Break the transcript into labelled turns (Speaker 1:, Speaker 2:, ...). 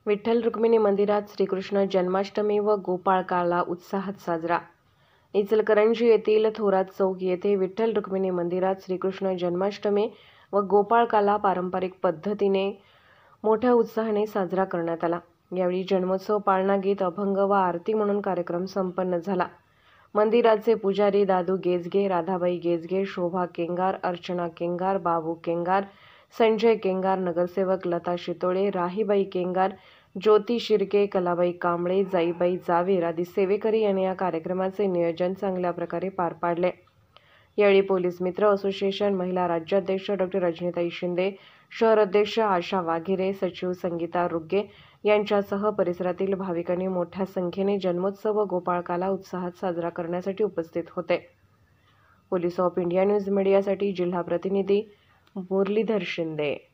Speaker 1: विठ्ठल रुक्मिणी मंदिरात श्रीकृष्ण जन्माष्टमी व गोपाळकाला उत्साहात साजरा। इचलकरंजी येथील थोरात चौक येथे विठ्ठल रुक्मिणी मंदिरात श्रीकृष्ण जन्माष्टमी व गोपाळकाला पारंपरिक पद्धतीने मोठ्या उत्साहाने साजरा करण्यात आला। यावेळी जन्मोत्सव, पाळणा गीत, अभंग व आरती म्हणून कार्यक्रम संपन्न झाला। मंदिराचे पुजारी दादू गेजगे, राधाबाई गेजगे, शोभा केंगार, अर्चना केंगार, बाबू केंगार, संजय केंगार, नगरसेवक लता शितोळे, राहीबाई केंगार, ज्योती शिर्के, कलाबाई कांबळे, जाईबाई जावेर आदी सेवेकरी यांनी या कार्यक्रमाचे नियोजन चांगल्या प्रकारे पार पाडले। यावेळी पोलीस मित्र असोसिएशन महिला राज्याध्यक्ष डॉ. रजनीताई शिंदे, शहर अध्यक्ष आशा वाघिरे, सचिव संगीता रुग्गे यांच्यासह परिसरातील भाविकांनी मोठ्या संख्येने जन्मोत्सव व गोपाळकाला उत्साहात साजरा करण्यासाठी उपस्थित होते। पोलीस ऑफ इंडिया न्यूज मीडियासाठी जिल्हा प्रतिनिधी मुरलीधर शिंदे।